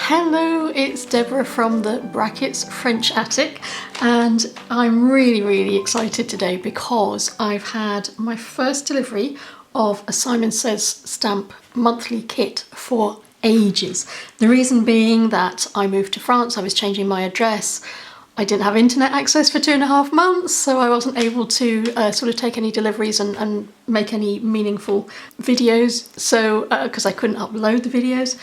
Hello, it's Deborah from the Brackets French Attic, and I'm really excited today because I've had my first delivery of a Simon Says stamp monthly kit for ages. The reason being that I moved to France, I was changing my address, I didn't have internet access for 2.5 months, so I wasn't able to sort of take any deliveries and make any meaningful videos, so because I couldn't upload the videos.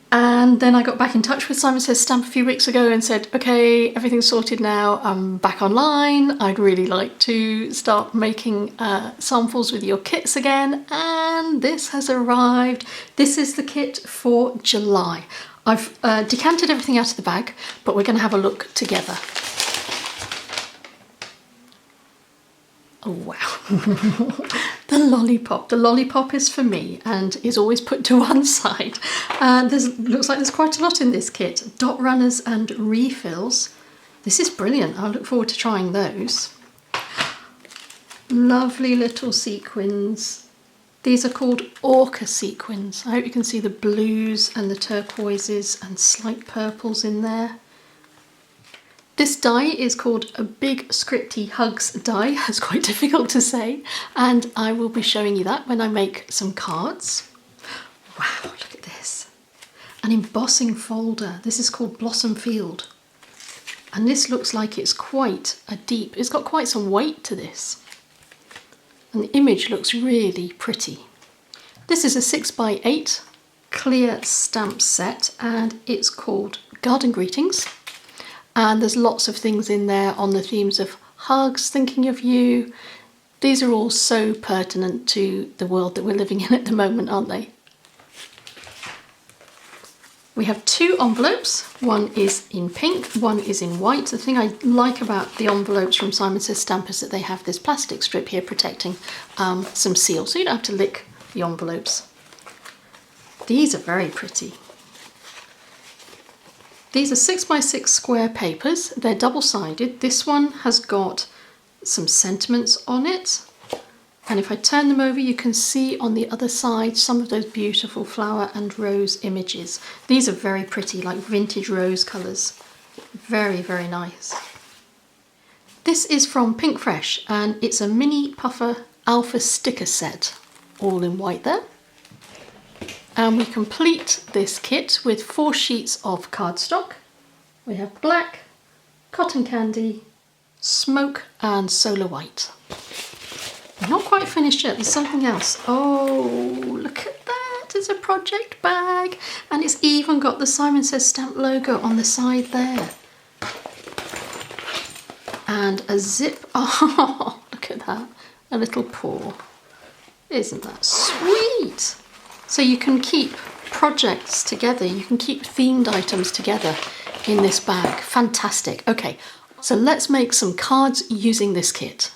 And then I got back in touch with Simon Says Stamp a few weeks ago and said, okay, everything's sorted now, I'm back online, I'd really like to start making samples with your kits again, and this has arrived. This is the kit for July. I've decanted everything out of the bag, but we're going to have a look together. Oh wow. The lollipop. The lollipop is for me and is always put to one side. Looks like there's quite a lot in this kit. Dot runners and refills. This is brilliant. I look forward to trying those. Lovely little sequins. These are called Orca sequins. I hope you can see the blues and the turquoises and slight purples in there. This die is called a Big Scripty Hugs die. It's quite difficult to say, and I will be showing you that when I make some cards. Wow, look at this. An embossing folder. This is called Blossom Field. And this looks like it's quite a deep, it's got quite some weight to this. And the image looks really pretty. This is a 6x8 clear stamp set, and it's called Garden Greetings. And there's lots of things in there on the themes of hugs, thinking of you. These are all so pertinent to the world that we're living in at the moment, aren't they? We have two envelopes. One is in pink, one is in white. The thing I like about the envelopes from Simon Says Stamp is that they have this plastic strip here protecting some seal, so you don't have to lick the envelopes. These are very pretty. These are 6x6 square papers. They're double-sided. This one has got some sentiments on it. And if I turn them over, you can see on the other side some of those beautiful flower and rose images. These are very pretty, like vintage rose colours. Very nice. This is from Pinkfresh, and it's a mini puffer alpha sticker set, all in white there. And we complete this kit with 4 sheets of cardstock. We have black, cotton candy, smoke and solar white. We're not quite finished yet, there's something else. Oh, look at that, it's a project bag. And it's even got the Simon Says Stamp logo on the side there. And a zip, oh, look at that, a little paw. Isn't that sweet? So you can keep projects together, you can keep themed items together in this bag. Fantastic. Okay, so let's make some cards using this kit.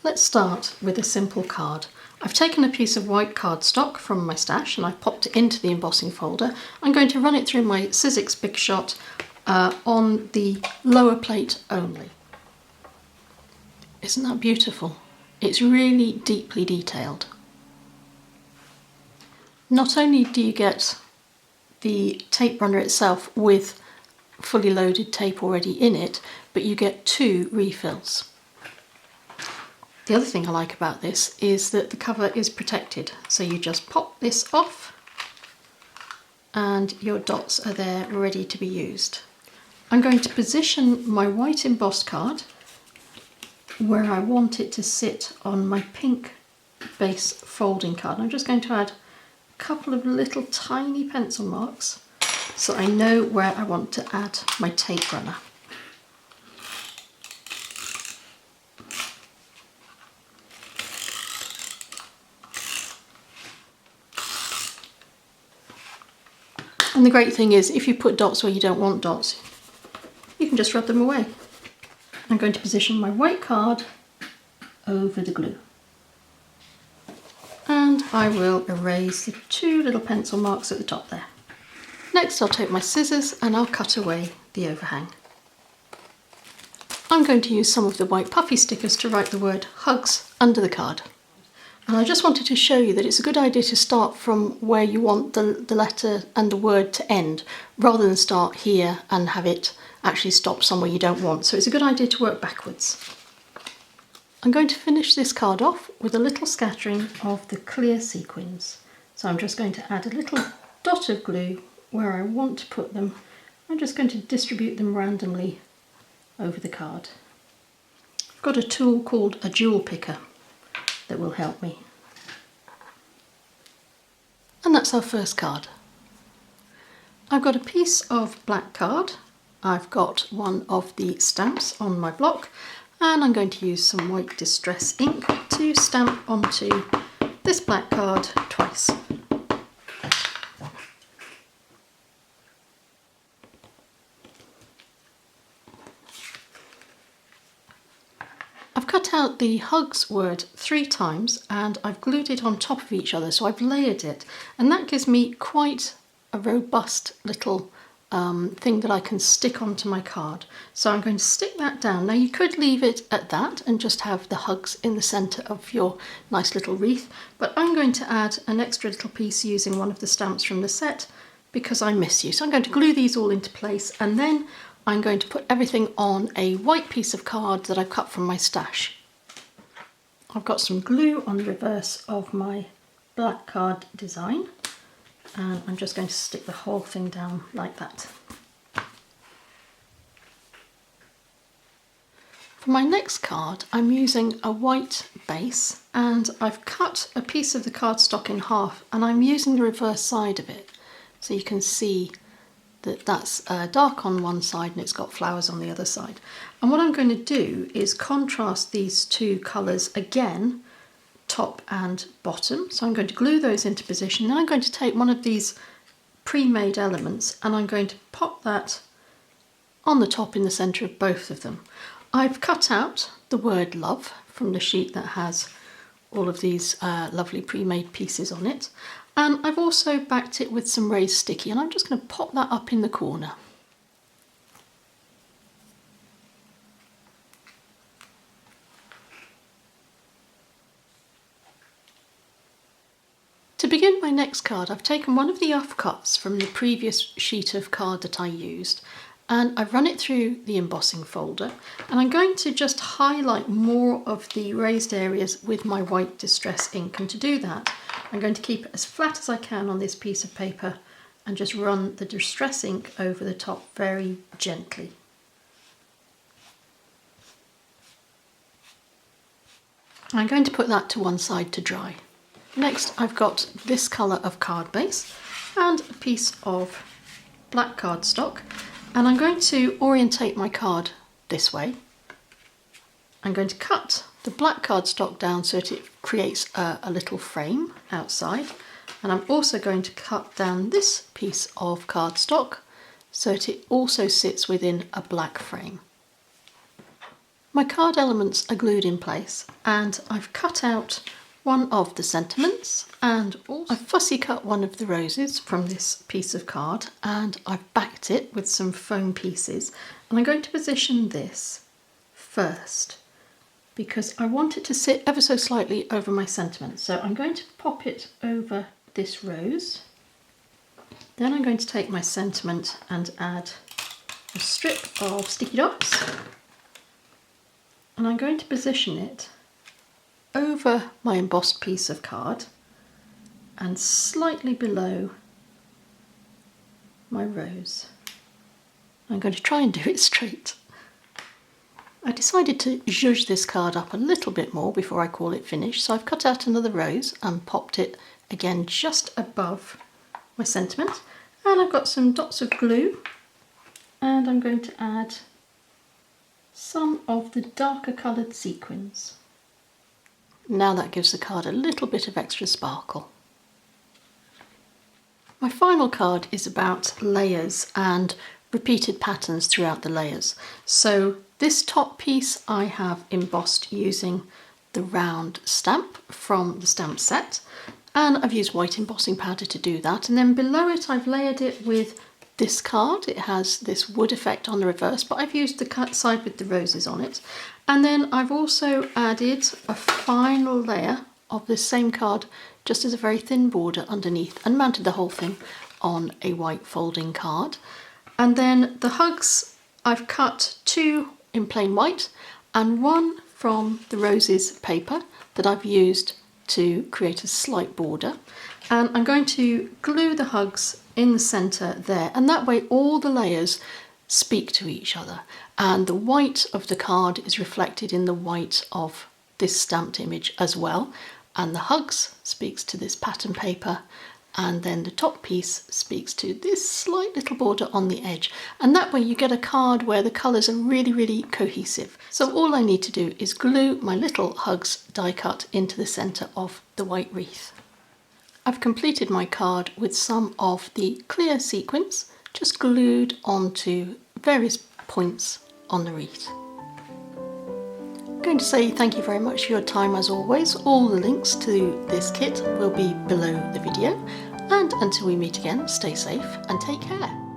Let's start with a simple card. I've taken a piece of white cardstock from my stash and I've popped it into the embossing folder. I'm going to run it through my Sizzix Big Shot on the lower plate only. Isn't that beautiful? It's really deeply detailed. Not only do you get the tape runner itself with fully loaded tape already in it, but you get 2 refills. The other thing I like about this is that the cover is protected, so you just pop this off and your dots are there ready to be used. I'm going to position my white embossed card where I want it to sit on my pink base folding card. I'm just going to add couple of little tiny pencil marks so I know where I want to add my tape runner. And the great thing is, if you put dots where you don't want dots, you can just rub them away. I'm going to position my white card over the glue. And I will erase the 2 little pencil marks at the top there. Next I'll take my scissors and I'll cut away the overhang. I'm going to use some of the white puffy stickers to write the word hugs under the card. And I just wanted to show you that it's a good idea to start from where you want the letter and the word to end, rather than start here and have it actually stop somewhere you don't want. So it's a good idea to work backwards. I'm going to finish this card off with a little scattering of the clear sequins. So I'm just going to add a little dot of glue where I want to put them. I'm just going to distribute them randomly over the card. I've got a tool called a jewel picker that will help me. And that's our first card. I've got a piece of black card. I've got one of the stamps on my block, and I'm going to use some white distress ink to stamp onto this black card twice. I've cut out the hugs word 3 times and I've glued it on top of each other, so I've layered it, and that gives me quite a robust little thing that I can stick onto my card. So I'm going to stick that down. Now you could leave it at that and just have the hugs in the centre of your nice little wreath, but I'm going to add an extra little piece using one of the stamps from the set because I miss you. So I'm going to glue these all into place, and then I'm going to put everything on a white piece of card that I've cut from my stash. I've got some glue on the reverse of my black card design, and I'm just going to stick the whole thing down like that. For my next card, I'm using a white base, and I've cut a piece of the cardstock in half, and I'm using the reverse side of it, so you can see that that's dark on one side and it's got flowers on the other side. And what I'm going to do is contrast these two colours again, top and bottom. So I'm going to glue those into position. Then I'm going to take one of these pre-made elements and I'm going to pop that on the top in the centre of both of them. I've cut out the word love from the sheet that has all of these lovely pre-made pieces on it. And I've also backed it with some raised sticky, and I'm just going to pop that up in the corner. To begin my next card, I've taken one of the offcuts from the previous sheet of card that I used, and I've run it through the embossing folder, and I'm going to just highlight more of the raised areas with my white distress ink. And to do that, I'm going to keep it as flat as I can on this piece of paper and just run the distress ink over the top very gently. I'm going to put that to one side to dry. Next, I've got this colour of card base and a piece of black cardstock, and I'm going to orientate my card this way. I'm going to cut the black cardstock down so that it creates a little frame outside, and I'm also going to cut down this piece of cardstock so that it also sits within a black frame. My card elements are glued in place, and I've cut out one of the sentiments, and also I've fussy cut one of the roses from this piece of card, and I've backed it with some foam pieces, and I'm going to position this first because I want it to sit ever so slightly over my sentiment. So I'm going to pop it over this rose. Then I'm going to take my sentiment and add a strip of sticky dots, and I'm going to position it over my embossed piece of card and slightly below my rose. I'm going to try and do it straight. I decided to zhuzh this card up a little bit more before I call it finished, so I've cut out another rose and popped it again just above my sentiment, and I've got some dots of glue, and I'm going to add some of the darker coloured sequins. Now that gives the card a little bit of extra sparkle. My final card is about layers and repeated patterns throughout the layers. So this top piece I have embossed using the round stamp from the stamp set, and I've used white embossing powder to do that. And then below it I've layered it with this card. It has this wood effect on the reverse, but I've used the cut side with the roses on it. And then I've also added a final layer of this same card, just as a very thin border underneath, and mounted the whole thing on a white folding card. And then the hugs, I've cut 2 in plain white and 1 from the roses paper that I've used to create a slight border. And I'm going to glue the hugs in the centre there, and that way all the layers speak to each other, and the white of the card is reflected in the white of this stamped image as well, and the hugs speaks to this pattern paper, and then the top piece speaks to this slight little border on the edge, and that way you get a card where the colours are really cohesive. So all I need to do is glue my little hugs die cut into the centre of the white wreath. I've completed my card with some of the clear sequins just glued onto various points on the wreath. I'm going to say thank you very much for your time as always. All the links to this kit will be below the video, and until we meet again, stay safe and take care.